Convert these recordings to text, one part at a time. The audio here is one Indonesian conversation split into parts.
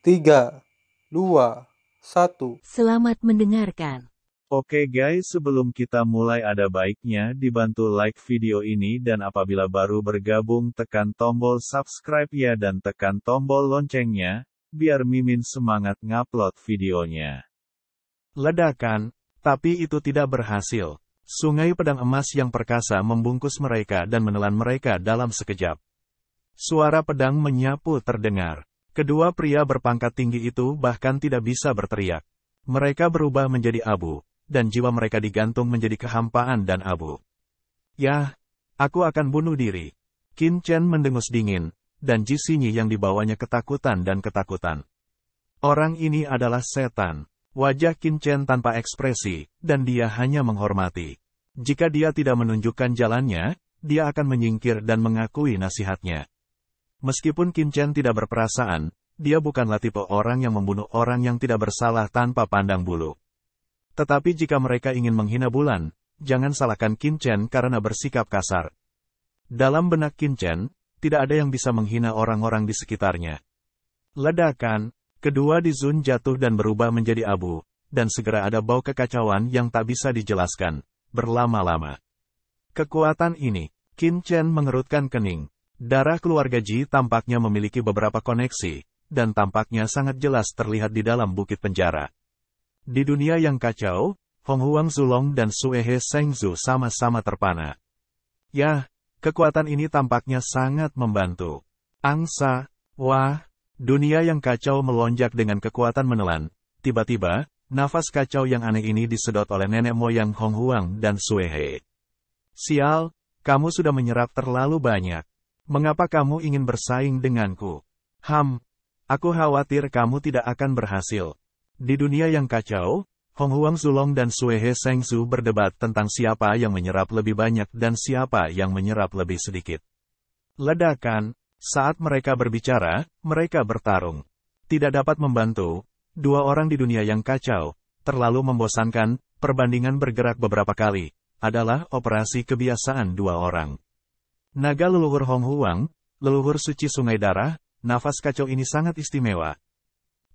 3, 2, 1. Selamat mendengarkan. Oke guys, sebelum kita mulai ada baiknya dibantu like video ini dan apabila baru bergabung tekan tombol subscribe ya dan tekan tombol loncengnya, biar Mimin semangat ngupload videonya. Ledakan, tapi itu tidak berhasil. Sungai pedang emas yang perkasa membungkus mereka dan menelan mereka dalam sekejap. Suara pedang menyapu terdengar. Kedua pria berpangkat tinggi itu bahkan tidak bisa berteriak. Mereka berubah menjadi abu, dan jiwa mereka digantung menjadi kehampaan dan abu. Yah, aku akan bunuh diri. Qin Chen mendengus dingin, dan Ji Xinyi yang dibawanya ketakutan dan ketakutan. Orang ini adalah setan. Wajah Qin Chen tanpa ekspresi, dan dia hanya menghormati. Jika dia tidak menunjukkan jalannya, dia akan menyingkir dan mengakui nasihatnya. Meskipun Qin Chen tidak berperasaan, dia bukanlah tipe orang yang membunuh orang yang tidak bersalah tanpa pandang bulu. Tetapi jika mereka ingin menghina bulan, jangan salahkan Qin Chen karena bersikap kasar. Dalam benak Qin Chen, tidak ada yang bisa menghina orang-orang di sekitarnya. Ledakan, kedua Di Zun jatuh dan berubah menjadi abu, dan segera ada bau kekacauan yang tak bisa dijelaskan, berlama-lama. Kekuatan ini, Qin Chen mengerutkan kening. Darah keluarga Ji tampaknya memiliki beberapa koneksi, dan tampaknya sangat jelas terlihat di dalam bukit penjara. Di dunia yang kacau, Hong Huang Zulong dan Sue He Shengzu sama-sama terpana. Yah, kekuatan ini tampaknya sangat membantu. Angsa, wah, dunia yang kacau melonjak dengan kekuatan menelan. Tiba-tiba, nafas kacau yang aneh ini disedot oleh nenek moyang Hong Huang dan Sue He. Sial, kamu sudah menyerap terlalu banyak. Mengapa kamu ingin bersaing denganku? Aku khawatir kamu tidak akan berhasil. Di dunia yang kacau, Hong Huang Zulong dan Sue He Shengzu berdebat tentang siapa yang menyerap lebih banyak dan siapa yang menyerap lebih sedikit. Ledakan, saat mereka berbicara, mereka bertarung. Tidak dapat membantu, dua orang di dunia yang kacau, terlalu membosankan, perbandingan bergerak beberapa kali, adalah operasi kebiasaan dua orang. Naga leluhur Hong Huang, leluhur suci sungai darah, nafas kacau ini sangat istimewa.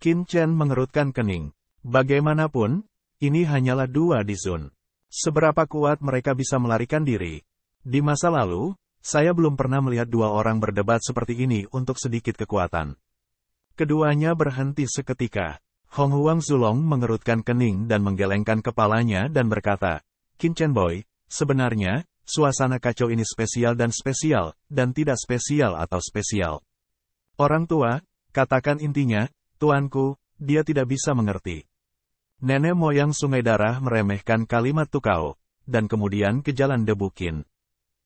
Qin Chen mengerutkan kening. Bagaimanapun, ini hanyalah dua Di Zun. Seberapa kuat mereka bisa melarikan diri? Di masa lalu, saya belum pernah melihat dua orang berdebat seperti ini untuk sedikit kekuatan. Keduanya berhenti seketika. Hong Huang Zulong mengerutkan kening dan menggelengkan kepalanya dan berkata, Qin Chen Boy, sebenarnya, suasana kacau ini spesial dan tidak spesial atau spesial. Orang tua, katakan intinya, tuanku, dia tidak bisa mengerti. Nenek moyang sungai darah meremehkan kalimat tukau, dan kemudian ke jalan debu Qin.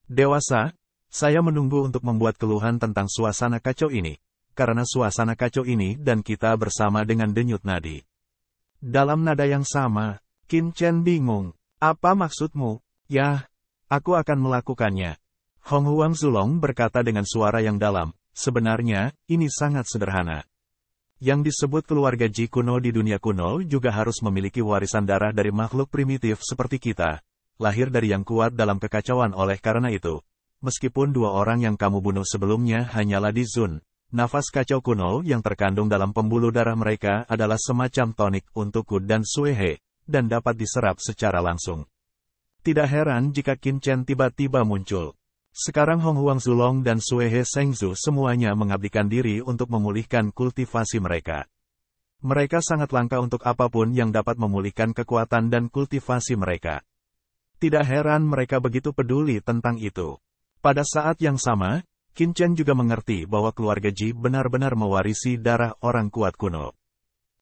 Dewasa, saya menunggu untuk membuat keluhan tentang suasana kacau ini, karena suasana kacau ini dan kita bersama dengan denyut nadi. Dalam nada yang sama, Qin Chen bingung, apa maksudmu? Yah, aku akan melakukannya. Hong Huang Zulong berkata dengan suara yang dalam, sebenarnya, ini sangat sederhana. Yang disebut keluarga Ji kuno di dunia kuno juga harus memiliki warisan darah dari makhluk primitif seperti kita, lahir dari yang kuat dalam kekacauan oleh karena itu. Meskipun dua orang yang kamu bunuh sebelumnya hanyalah Di Zun, nafas kacau kuno yang terkandung dalam pembuluh darah mereka adalah semacam tonik untukku dan Sue He, dan dapat diserap secara langsung. Tidak heran jika Qin Chen tiba-tiba muncul. Sekarang Hong Huang Zulong dan Sue He Shengzu semuanya mengabdikan diri untuk memulihkan kultivasi mereka. Mereka sangat langka untuk apapun yang dapat memulihkan kekuatan dan kultivasi mereka. Tidak heran mereka begitu peduli tentang itu. Pada saat yang sama, Qin Chen juga mengerti bahwa keluarga Ji benar-benar mewarisi darah orang kuat kuno.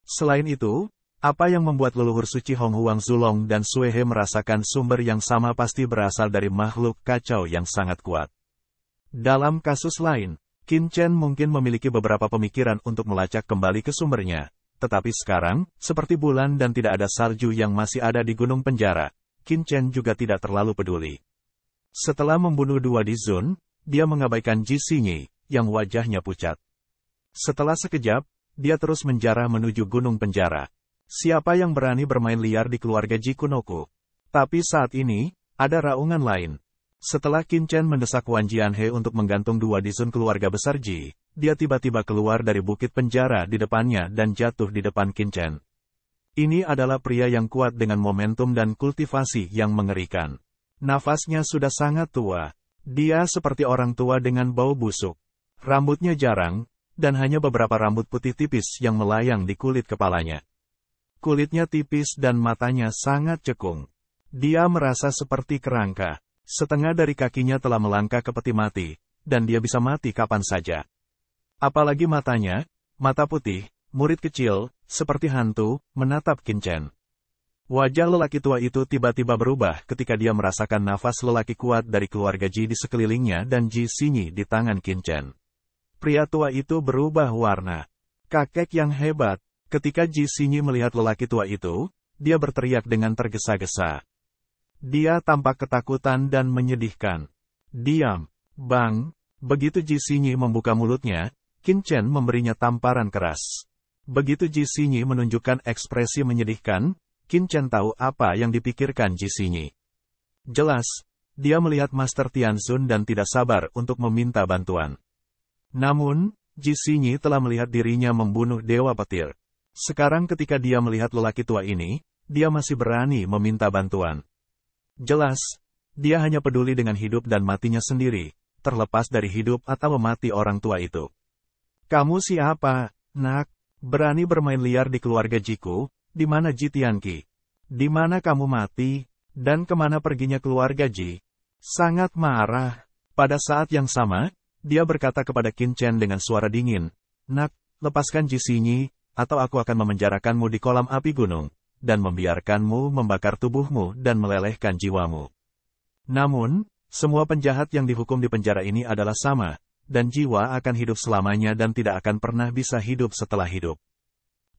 Selain itu, apa yang membuat leluhur suci Hong Huang Zulong dan Sue He merasakan sumber yang sama pasti berasal dari makhluk kacau yang sangat kuat. Dalam kasus lain, Qin Chen mungkin memiliki beberapa pemikiran untuk melacak kembali ke sumbernya, tetapi sekarang, seperti bulan dan tidak ada salju yang masih ada di gunung penjara, Qin Chen juga tidak terlalu peduli. Setelah membunuh dua Di Zun, dia mengabaikan Ji Xinyi, yang wajahnya pucat. Setelah sekejap, dia terus menjarah menuju gunung penjara. Siapa yang berani bermain liar di keluarga Ji kunoku? Tapi saat ini, ada raungan lain. Setelah Qin Chen mendesak Wan Jianhe untuk menggantung dua disun keluarga besar Ji, dia tiba-tiba keluar dari bukit penjara di depannya dan jatuh di depan Qin Chen. Ini adalah pria yang kuat dengan momentum dan kultivasi yang mengerikan. Nafasnya sudah sangat tua. Dia seperti orang tua dengan bau busuk. Rambutnya jarang, dan hanya beberapa rambut putih tipis yang melayang di kulit kepalanya. Kulitnya tipis dan matanya sangat cekung. Dia merasa seperti kerangka. Setengah dari kakinya telah melangkah ke peti mati, dan dia bisa mati kapan saja. Apalagi matanya, mata putih, murid kecil, seperti hantu, menatap Qin Chen. Wajah lelaki tua itu tiba-tiba berubah ketika dia merasakan nafas lelaki kuat dari keluarga Ji di sekelilingnya dan Ji Xinyi di tangan Qin Chen. Pria tua itu berubah warna. Kakek yang hebat. Ketika Ji Xinyi melihat lelaki tua itu, dia berteriak dengan tergesa-gesa. Dia tampak ketakutan dan menyedihkan. Diam, Bang. Begitu Ji Xinyi membuka mulutnya, Qin Chen memberinya tamparan keras. Begitu Ji Xinyi menunjukkan ekspresi menyedihkan, Qin Chen tahu apa yang dipikirkan Ji Xinyi. Jelas, dia melihat Master Tianxun dan tidak sabar untuk meminta bantuan. Namun, Ji Xinyi telah melihat dirinya membunuh Dewa Petir. Sekarang ketika dia melihat lelaki tua ini, dia masih berani meminta bantuan. Jelas, dia hanya peduli dengan hidup dan matinya sendiri, terlepas dari hidup atau mati orang tua itu. Kamu siapa, nak? Berani bermain liar di keluarga Jiku? Di mana Ji Tianqi? Di mana kamu mati? Dan kemana perginya keluarga Ji? Sangat marah. Pada saat yang sama, dia berkata kepada Qin Chen dengan suara dingin, Nak, lepaskan Ji Xinyi, atau aku akan memenjarakanmu di kolam api gunung, dan membiarkanmu membakar tubuhmu dan melelehkan jiwamu. Namun, semua penjahat yang dihukum di penjara ini adalah sama, dan jiwa akan hidup selamanya dan tidak akan pernah bisa hidup setelah hidup.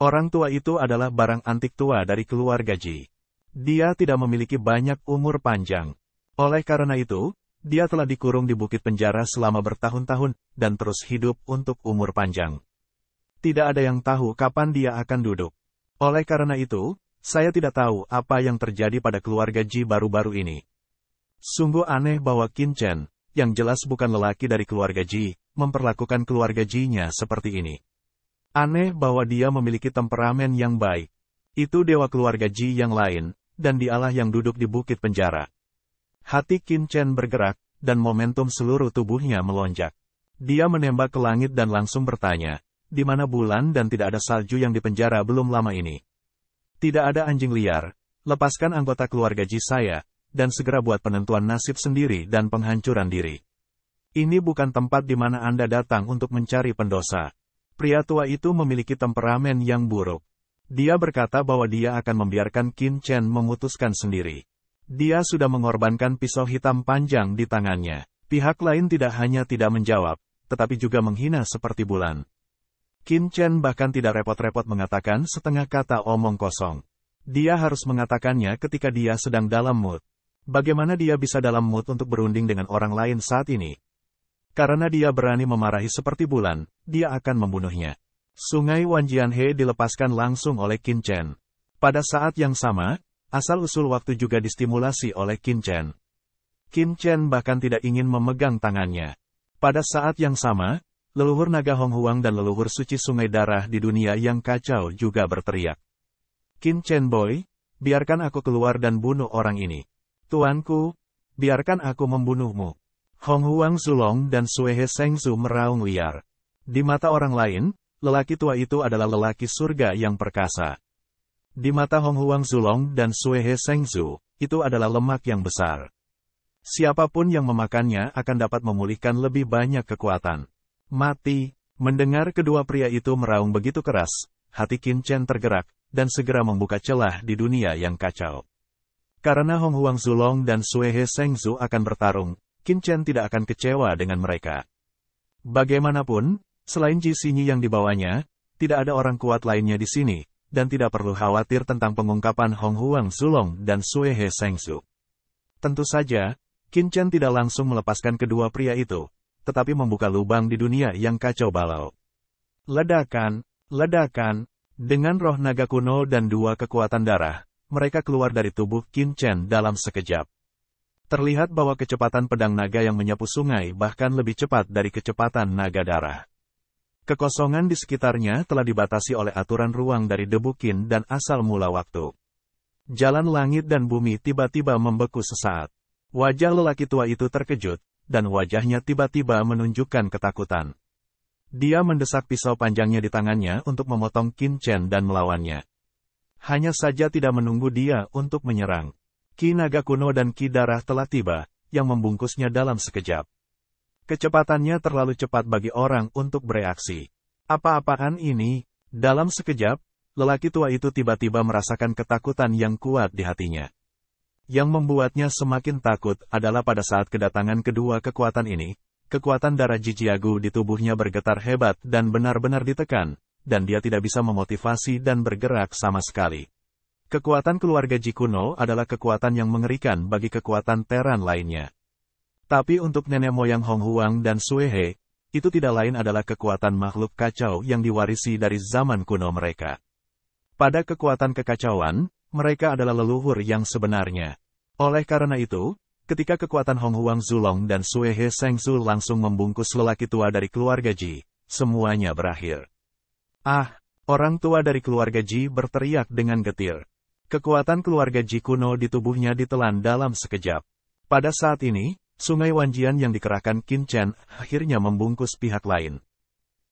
Orang tua itu adalah barang antik tua dari keluarga Ji. Dia tidak memiliki banyak umur panjang. Oleh karena itu, dia telah dikurung di bukit penjara selama bertahun-tahun, dan terus hidup untuk umur panjang. Tidak ada yang tahu kapan dia akan duduk. Oleh karena itu, saya tidak tahu apa yang terjadi pada keluarga Ji baru-baru ini. Sungguh aneh bahwa Qin Chen, yang jelas bukan lelaki dari keluarga Ji, memperlakukan keluarga Ji-nya seperti ini. Aneh bahwa dia memiliki temperamen yang baik. Itu dewa keluarga Ji yang lain, dan dialah yang duduk di bukit penjara. Hati Qin Chen bergerak, dan momentum seluruh tubuhnya melonjak. Dia menembak ke langit dan langsung bertanya, di mana bulan dan tidak ada salju yang di penjara belum lama ini. Tidak ada anjing liar, lepaskan anggota keluarga Ji saya, dan segera buat penentuan nasib sendiri dan penghancuran diri. Ini bukan tempat di mana Anda datang untuk mencari pendosa. Pria tua itu memiliki temperamen yang buruk. Dia berkata bahwa dia akan membiarkan Qin Chen memutuskan sendiri. Dia sudah mengorbankan pisau hitam panjang di tangannya. Pihak lain tidak hanya tidak menjawab, tetapi juga menghina seperti bulan. Qin Chen bahkan tidak repot-repot mengatakan setengah kata omong kosong. Dia harus mengatakannya ketika dia sedang dalam mood. Bagaimana dia bisa dalam mood untuk berunding dengan orang lain saat ini? Karena dia berani memarahi seperti bulan, dia akan membunuhnya. Sungai Wan Jianhe dilepaskan langsung oleh Qin Chen. Pada saat yang sama, asal-usul waktu juga distimulasi oleh Qin Chen. Qin Chen bahkan tidak ingin memegang tangannya. Pada saat yang sama, leluhur naga Hong Huang dan leluhur suci sungai darah di dunia yang kacau juga berteriak. Qin Chen Boy, biarkan aku keluar dan bunuh orang ini. Tuanku, biarkan aku membunuhmu. Hong Huang Zulong dan Suehe Sengzu meraung liar. Di mata orang lain, lelaki tua itu adalah lelaki surga yang perkasa. Di mata Hong Huang Zulong dan Suehe Sengzu, itu adalah lemak yang besar. Siapapun yang memakannya akan dapat memulihkan lebih banyak kekuatan. Mati. Mendengar kedua pria itu meraung begitu keras, hati Qin Chen tergerak, dan segera membuka celah di dunia yang kacau. Karena Hong Huang Zulong dan Suehe Sengzu akan bertarung, Qin Chen tidak akan kecewa dengan mereka. Bagaimanapun, selain Ji Xinyi yang dibawanya, tidak ada orang kuat lainnya di sini, dan tidak perlu khawatir tentang pengungkapan Hong Huang Zulong dan Suehe Sengzu. Tentu saja, Qin Chen tidak langsung melepaskan kedua pria itu, tetapi membuka lubang di dunia yang kacau balau. Ledakan, ledakan, dengan roh naga kuno dan dua kekuatan darah, mereka keluar dari tubuh Qin Chen dalam sekejap. Terlihat bahwa kecepatan pedang naga yang menyapu sungai bahkan lebih cepat dari kecepatan naga darah. Kekosongan di sekitarnya telah dibatasi oleh aturan ruang dari debu Qin dan asal mula waktu. Jalan langit dan bumi tiba-tiba membeku sesaat. Wajah lelaki tua itu terkejut, dan wajahnya tiba-tiba menunjukkan ketakutan. Dia mendesak pisau panjangnya di tangannya untuk memotong Qin Chen dan melawannya. Hanya saja tidak menunggu dia untuk menyerang. Ki naga kuno dan ki darah telah tiba, yang membungkusnya dalam sekejap. Kecepatannya terlalu cepat bagi orang untuk bereaksi. Apa-apaan ini? Dalam sekejap, lelaki tua itu tiba-tiba merasakan ketakutan yang kuat di hatinya. Yang membuatnya semakin takut adalah pada saat kedatangan kedua kekuatan ini, kekuatan darah Jijiagu di tubuhnya bergetar hebat dan benar-benar ditekan, dan dia tidak bisa memotivasi dan bergerak sama sekali. Kekuatan keluarga Ji kuno adalah kekuatan yang mengerikan bagi kekuatan Teran lainnya. Tapi untuk nenek moyang Hong Huang dan Sue He, itu tidak lain adalah kekuatan makhluk kacau yang diwarisi dari zaman kuno mereka. Pada kekuatan kekacauan, mereka adalah leluhur yang sebenarnya. Oleh karena itu, ketika kekuatan Hong Huang Zulong dan Sue He Sengzu langsung membungkus lelaki tua dari keluarga Ji, semuanya berakhir. Ah! Orang tua dari keluarga Ji berteriak dengan getir. Kekuatan keluarga Ji kuno di tubuhnya ditelan dalam sekejap. Pada saat ini, Sungai Wanjian yang dikerahkan Qin Chen akhirnya membungkus pihak lain.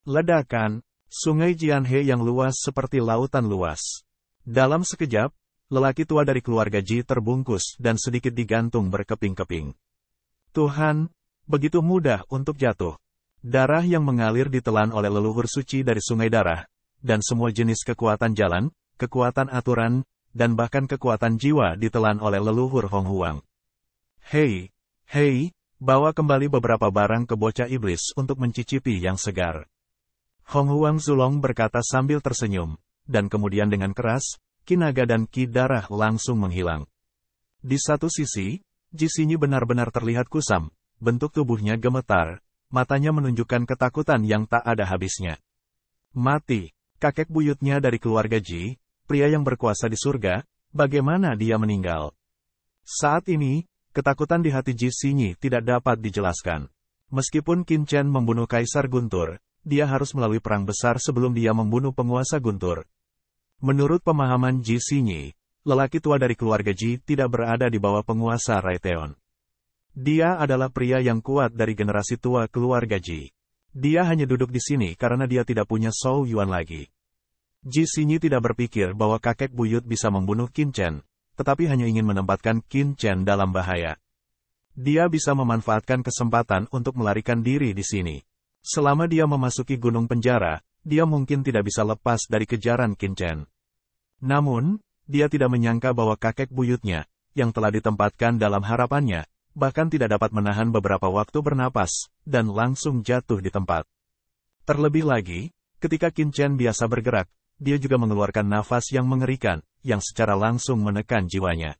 Ledakan, Sungai Jianhe yang luas seperti lautan luas. Dalam sekejap, lelaki tua dari keluarga Ji terbungkus dan sedikit digantung berkeping-keping. Tuhan, begitu mudah untuk jatuh. Darah yang mengalir ditelan oleh leluhur suci dari sungai darah, dan semua jenis kekuatan jalan, kekuatan aturan, dan bahkan kekuatan jiwa ditelan oleh leluhur Hong Huang. Hei! Hei, bawa kembali beberapa barang ke bocah iblis untuk mencicipi yang segar. Hong Huang Zulong berkata sambil tersenyum, dan kemudian dengan keras, Ki naga dan Ki darah langsung menghilang. Di satu sisi, Ji Xinyi benar-benar terlihat kusam, bentuk tubuhnya gemetar, matanya menunjukkan ketakutan yang tak ada habisnya. Mati, kakek buyutnya dari keluarga Ji, pria yang berkuasa di surga, bagaimana dia meninggal? Saat ini, ketakutan di hati Ji Xinyi tidak dapat dijelaskan. Meskipun Qin Chen membunuh Kaisar Guntur, dia harus melalui perang besar sebelum dia membunuh penguasa Guntur. Menurut pemahaman Ji Xinyi, lelaki tua dari keluarga Ji tidak berada di bawah penguasa Raiteon. Dia adalah pria yang kuat dari generasi tua keluarga Ji. Dia hanya duduk di sini karena dia tidak punya Zhou Yuan lagi. Ji Xinyi tidak berpikir bahwa kakek buyut bisa membunuh Qin Chen, tetapi hanya ingin menempatkan Qin Chen dalam bahaya. Dia bisa memanfaatkan kesempatan untuk melarikan diri di sini. Selama dia memasuki gunung penjara, dia mungkin tidak bisa lepas dari kejaran Qin Chen. Namun, dia tidak menyangka bahwa kakek buyutnya, yang telah ditempatkan dalam harapannya, bahkan tidak dapat menahan beberapa waktu bernapas, dan langsung jatuh di tempat. Terlebih lagi, ketika Qin Chen biasa bergerak, dia juga mengeluarkan nafas yang mengerikan, yang secara langsung menekan jiwanya.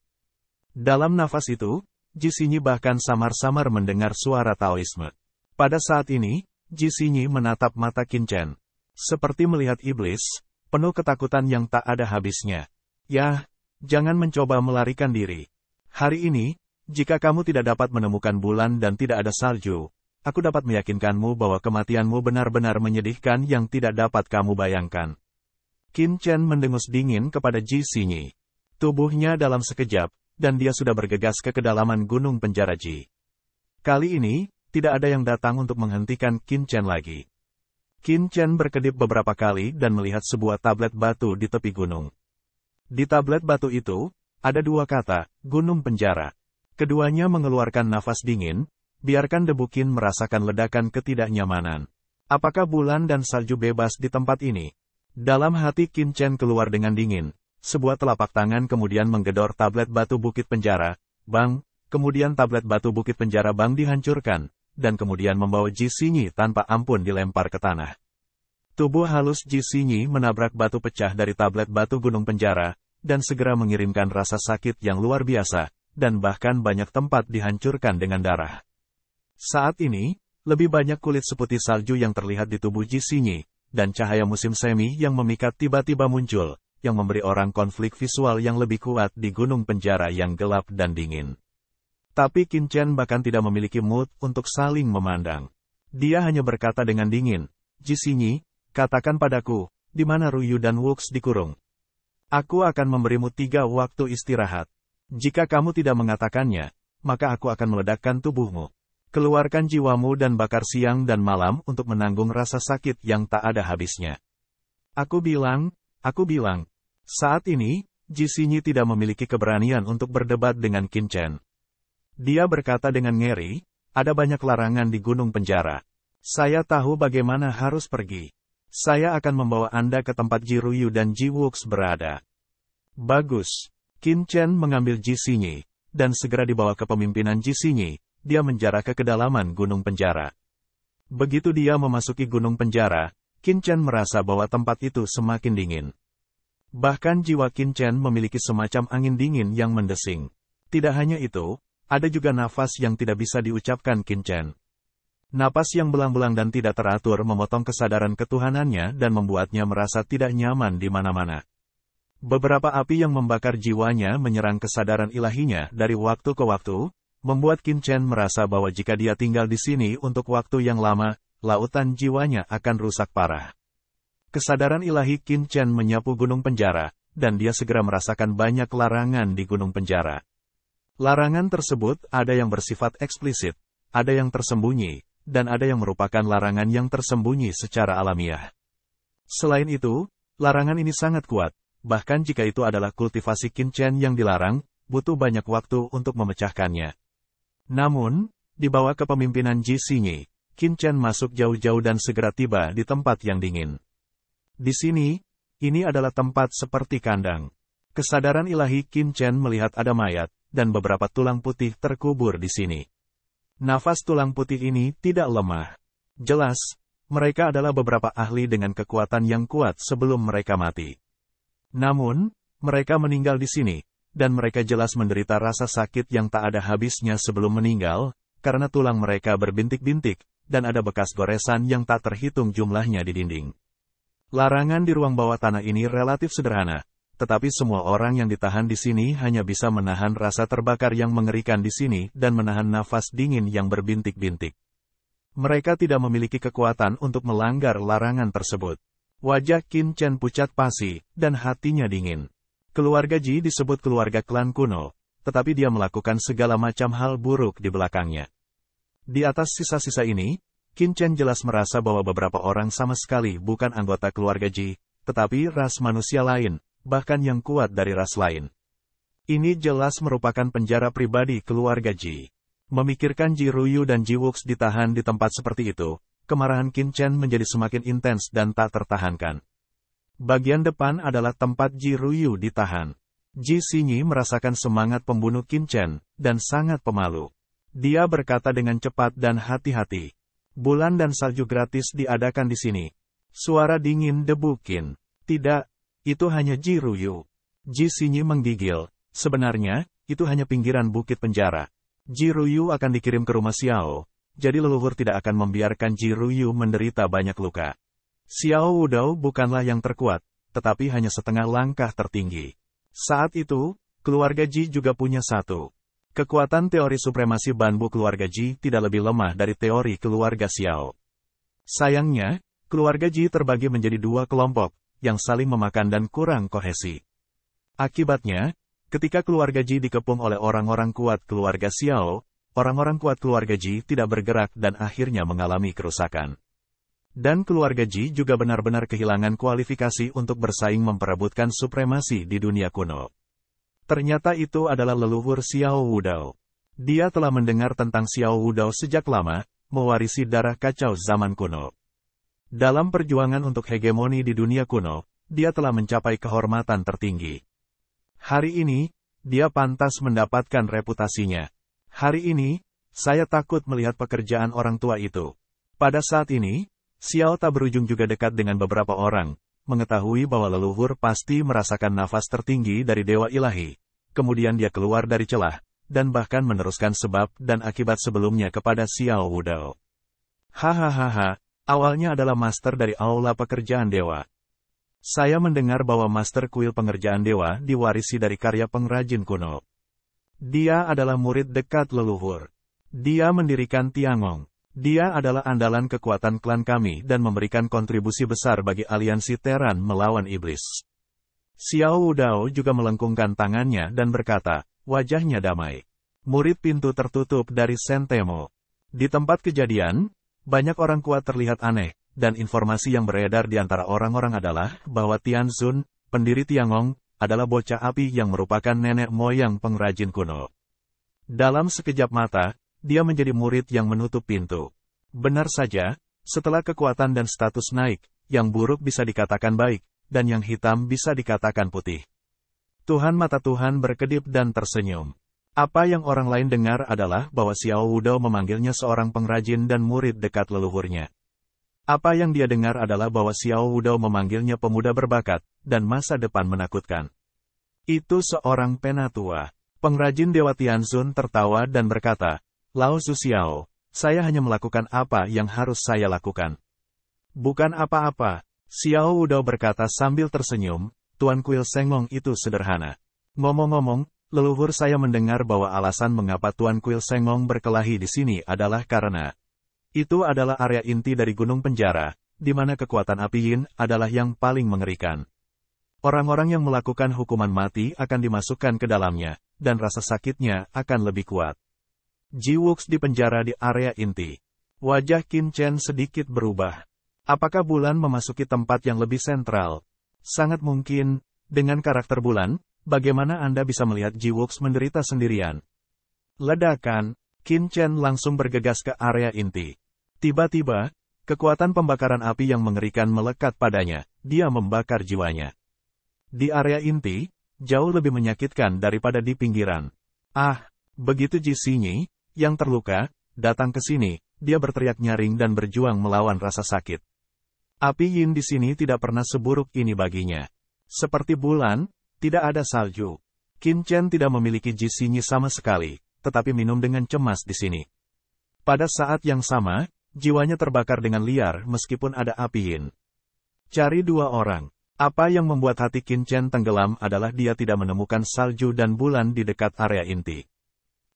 Dalam nafas itu, Ji Xinyi bahkan samar-samar mendengar suara Taoisme. Pada saat ini, Ji Xinyi menatap mata Qin Chen. Seperti melihat iblis, penuh ketakutan yang tak ada habisnya. Yah, jangan mencoba melarikan diri. Hari ini, jika kamu tidak dapat menemukan bulan dan tidak ada salju, aku dapat meyakinkanmu bahwa kematianmu benar-benar menyedihkan yang tidak dapat kamu bayangkan. Qin Chen mendengus dingin kepada Ji Xinyi. Tubuhnya dalam sekejap, dan dia sudah bergegas ke kedalaman gunung penjara Ji. Kali ini, tidak ada yang datang untuk menghentikan Qin Chen lagi. Qin Chen berkedip beberapa kali dan melihat sebuah tablet batu di tepi gunung. Di tablet batu itu, ada dua kata, gunung penjara. Keduanya mengeluarkan nafas dingin, biarkan debu Qin merasakan ledakan ketidaknyamanan. Apakah bulan dan salju bebas di tempat ini? Dalam hati Qin Chen keluar dengan dingin, sebuah telapak tangan kemudian menggedor tablet batu bukit penjara, bang, kemudian tablet batu bukit penjara bang dihancurkan, dan kemudian membawa Ji Xinyi tanpa ampun dilempar ke tanah. Tubuh halus Ji Xinyi menabrak batu pecah dari tablet batu gunung penjara, dan segera mengirimkan rasa sakit yang luar biasa, dan bahkan banyak tempat dihancurkan dengan darah. Saat ini, lebih banyak kulit seputih salju yang terlihat di tubuh Ji Xinyi, dan cahaya musim semi yang memikat tiba-tiba muncul, yang memberi orang konflik visual yang lebih kuat di gunung penjara yang gelap dan dingin. Tapi Qin Chen bahkan tidak memiliki mood untuk saling memandang. Dia hanya berkata dengan dingin, Ji Xinyi, katakan padaku, di mana Ruyu dan Wuks dikurung. Aku akan memberimu 3 waktu istirahat. Jika kamu tidak mengatakannya, maka aku akan meledakkan tubuhmu. Keluarkan jiwamu dan bakar siang dan malam untuk menanggung rasa sakit yang tak ada habisnya. Aku bilang, saat ini, Ji Xinyi tidak memiliki keberanian untuk berdebat dengan Qin Chen. Dia berkata dengan ngeri, ada banyak larangan di gunung penjara. Saya tahu bagaimana harus pergi. Saya akan membawa Anda ke tempat Ji Ruyu dan Ji Wuks berada. Bagus. Qin Chen mengambil Ji Xinyi, dan segera dibawa ke pemimpinan Ji Xinyi, dia menjara ke kedalaman gunung penjara. Begitu dia memasuki gunung penjara, Qin Chen merasa bahwa tempat itu semakin dingin. Bahkan jiwa Qin Chen memiliki semacam angin dingin yang mendesing. Tidak hanya itu, ada juga nafas yang tidak bisa diucapkan Qin Chen. Napas yang belang-belang dan tidak teratur memotong kesadaran ketuhanannya dan membuatnya merasa tidak nyaman di mana-mana. Beberapa api yang membakar jiwanya menyerang kesadaran ilahinya dari waktu ke waktu, membuat Qin Chen merasa bahwa jika dia tinggal di sini untuk waktu yang lama, lautan jiwanya akan rusak parah. Kesadaran ilahi Qin Chen menyapu gunung penjara, dan dia segera merasakan banyak larangan di gunung penjara. Larangan tersebut ada yang bersifat eksplisit, ada yang tersembunyi, dan ada yang merupakan larangan yang tersembunyi secara alamiah. Selain itu, larangan ini sangat kuat, bahkan jika itu adalah kultivasi Qin Chen yang dilarang, butuh banyak waktu untuk memecahkannya. Namun, dibawa ke pemimpinan Ji Xinyi, Qin Chen masuk jauh-jauh dan segera tiba di tempat yang dingin. Di sini, ini adalah tempat seperti kandang. Kesadaran ilahi Qin Chen melihat ada mayat, dan beberapa tulang putih terkubur di sini. Nafas tulang putih ini tidak lemah. Jelas, mereka adalah beberapa ahli dengan kekuatan yang kuat sebelum mereka mati. Namun, mereka meninggal di sini, dan mereka jelas menderita rasa sakit yang tak ada habisnya sebelum meninggal, karena tulang mereka berbintik-bintik, dan ada bekas goresan yang tak terhitung jumlahnya di dinding. Larangan di ruang bawah tanah ini relatif sederhana, tetapi semua orang yang ditahan di sini hanya bisa menahan rasa terbakar yang mengerikan di sini dan menahan nafas dingin yang berbintik-bintik. Mereka tidak memiliki kekuatan untuk melanggar larangan tersebut. Wajah Qin Chen pucat pasi, dan hatinya dingin. Keluarga Ji disebut keluarga klan kuno, tetapi dia melakukan segala macam hal buruk di belakangnya. Di atas sisa-sisa ini, Qin Chen jelas merasa bahwa beberapa orang sama sekali bukan anggota keluarga Ji, tetapi ras manusia lain, bahkan yang kuat dari ras lain. Ini jelas merupakan penjara pribadi keluarga Ji. Memikirkan Ji Ruyu dan Ji Wuks ditahan di tempat seperti itu, kemarahan Qin Chen menjadi semakin intens dan tak tertahankan. Bagian depan adalah tempat Ji Ruyu ditahan. Ji Xinyi merasakan semangat pembunuh Qin Chen, dan sangat pemalu. Dia berkata dengan cepat dan hati-hati. Bulan dan salju gratis diadakan di sini. Suara dingin debu Qin. Tidak. Itu hanya Ji Ruyu. Ji Xinyi menggigil. Sebenarnya, itu hanya pinggiran bukit penjara. Ji Ruyu akan dikirim ke rumah Xiao, jadi leluhur tidak akan membiarkan Ji Ruyu menderita banyak luka. Xiao Wudao bukanlah yang terkuat, tetapi hanya setengah langkah tertinggi. Saat itu, keluarga Ji juga punya satu. Kekuatan teori supremasi Banbu keluarga Ji tidak lebih lemah dari teori keluarga Xiao. Sayangnya, keluarga Ji terbagi menjadi 2 kelompok, yang saling memakan dan kurang kohesi. Akibatnya, ketika keluarga Ji dikepung oleh orang-orang kuat keluarga Xiao, orang-orang kuat keluarga Ji tidak bergerak dan akhirnya mengalami kerusakan. Dan keluarga Ji juga benar-benar kehilangan kualifikasi untuk bersaing memperebutkan supremasi di dunia kuno. Ternyata itu adalah leluhur Xiao Wudao. Dia telah mendengar tentang Xiao Wudao sejak lama, mewarisi darah kacau zaman kuno. Dalam perjuangan untuk hegemoni di dunia kuno, dia telah mencapai kehormatan tertinggi. Hari ini, dia pantas mendapatkan reputasinya. Hari ini, saya takut melihat pekerjaan orang tua itu. Pada saat ini, Xiao tak berujung juga dekat dengan beberapa orang, mengetahui bahwa leluhur pasti merasakan nafas tertinggi dari dewa ilahi. Kemudian dia keluar dari celah, dan bahkan meneruskan sebab dan akibat sebelumnya kepada Xiao Wudao. Hahaha. Awalnya adalah master dari aula pekerjaan dewa. Saya mendengar bahwa master kuil pengerjaan dewa diwarisi dari karya pengrajin kuno. Dia adalah murid dekat leluhur. Dia mendirikan Tiangong. Dia adalah andalan kekuatan klan kami dan memberikan kontribusi besar bagi aliansi Teran melawan iblis. Xiao Wudao juga melengkungkan tangannya dan berkata, wajahnya damai. Murid pintu tertutup dari Sentemo. Di tempat kejadian, banyak orang kuat terlihat aneh, dan informasi yang beredar di antara orang-orang adalah bahwa Tianzun, pendiri Tiangong, adalah bocah api yang merupakan nenek moyang pengrajin kuno. Dalam sekejap mata, dia menjadi murid yang menutup pintu. Benar saja, setelah kekuatan dan status naik, yang buruk bisa dikatakan baik, dan yang hitam bisa dikatakan putih. Tuhan mata Tuhan berkedip dan tersenyum. Apa yang orang lain dengar adalah bahwa Xiao Wudao memanggilnya seorang pengrajin dan murid dekat leluhurnya. Apa yang dia dengar adalah bahwa Xiao Wudao memanggilnya pemuda berbakat, dan masa depan menakutkan. Itu seorang penatua. Pengrajin Dewa Tianzun tertawa dan berkata, Lao Zu Xiao, saya hanya melakukan apa yang harus saya lakukan. Bukan apa-apa, Xiao Wudao berkata sambil tersenyum, Tuan Kuil Sengmong itu sederhana. Ngomong-ngomong, leluhur saya mendengar bahwa alasan mengapa Tuan Kuil Sengmong berkelahi di sini adalah karena itu adalah area inti dari gunung penjara, di mana kekuatan api yin adalah yang paling mengerikan. Orang-orang yang melakukan hukuman mati akan dimasukkan ke dalamnya, dan rasa sakitnya akan lebih kuat. Ji Wuks di penjara di area inti. Wajah Qin Chen sedikit berubah. Apakah bulan memasuki tempat yang lebih sentral? Sangat mungkin, dengan karakter bulan, bagaimana Anda bisa melihat Ji Wuks menderita sendirian? Ledakan, Qin Chen langsung bergegas ke area inti. Tiba-tiba, kekuatan pembakaran api yang mengerikan melekat padanya, dia membakar jiwanya. Di area inti, jauh lebih menyakitkan daripada di pinggiran. Ah, begitu Ji Xinyi, yang terluka, datang ke sini, dia berteriak nyaring dan berjuang melawan rasa sakit. Api yin di sini tidak pernah seburuk ini baginya. Seperti bulan, tidak ada salju. Qin Chen tidak memiliki Ji Xinyi sama sekali, tetapi minum dengan cemas di sini. Pada saat yang sama, jiwanya terbakar dengan liar meskipun ada api yin. Cari dua orang. Apa yang membuat hati Qin Chen tenggelam adalah dia tidak menemukan salju dan bulan di dekat area inti.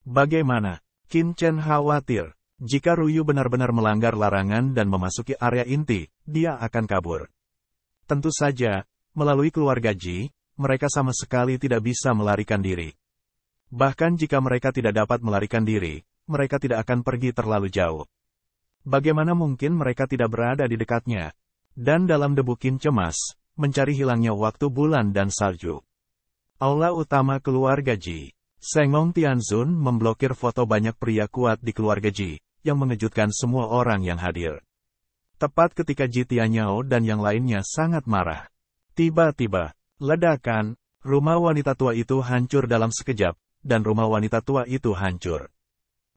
Bagaimana? Qin Chen khawatir. Jika Ruyu benar-benar melanggar larangan dan memasuki area inti, dia akan kabur. Tentu saja, melalui keluarga Ji, mereka sama sekali tidak bisa melarikan diri. Bahkan jika mereka tidak dapat melarikan diri, mereka tidak akan pergi terlalu jauh. Bagaimana mungkin mereka tidak berada di dekatnya? Dan dalam debu Qin cemas, mencari hilangnya waktu bulan dan salju. Aula utama keluarga Ji. Sengmong Tianzun memblokir foto banyak pria kuat di keluarga Ji, yang mengejutkan semua orang yang hadir. Tepat ketika Ji Tianyao dan yang lainnya sangat marah. Tiba-tiba, ledakan, rumah wanita tua itu hancur dalam sekejap, dan rumah wanita tua itu hancur.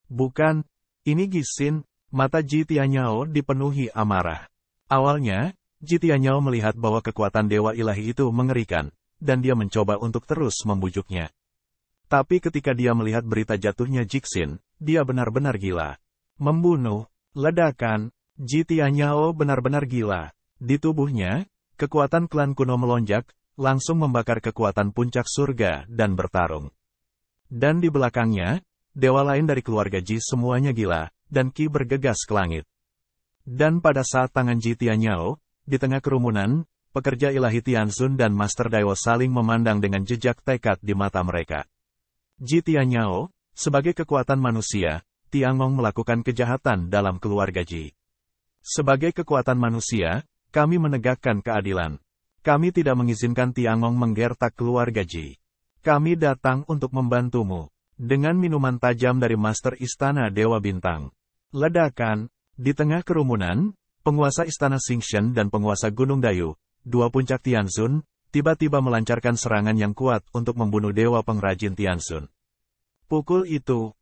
Bukan, ini Gisin, mata Ji Tianyao dipenuhi amarah. Awalnya, Ji Tianyao melihat bahwa kekuatan dewa ilahi itu mengerikan, dan dia mencoba untuk terus membujuknya. Tapi ketika dia melihat berita jatuhnya Jixin, dia benar-benar gila. Membunuh, ledakan, Ji Tianyao benar-benar gila. Di tubuhnya, kekuatan klan kuno melonjak, langsung membakar kekuatan puncak surga dan bertarung. Dan di belakangnya, dewa lain dari keluarga Ji semuanya gila, dan Qi bergegas ke langit. Dan pada saat tangan Ji Tianyao, di tengah kerumunan, pekerja ilahi Tianzun dan Master Daiwo saling memandang dengan jejak tekad di mata mereka. Ji Tianyao, sebagai kekuatan manusia, Tiangong melakukan kejahatan dalam keluarga Ji. Sebagai kekuatan manusia, kami menegakkan keadilan. Kami tidak mengizinkan Tiangong menggertak keluarga Ji. Kami datang untuk membantumu. Dengan minuman tajam dari Master Istana Dewa Bintang. Ledakan, di tengah kerumunan, penguasa Istana Xingshen dan penguasa Gunung Dayu, dua puncak Tianzun, tiba-tiba melancarkan serangan yang kuat untuk membunuh dewa pengrajin Tianzun. Pukul itu,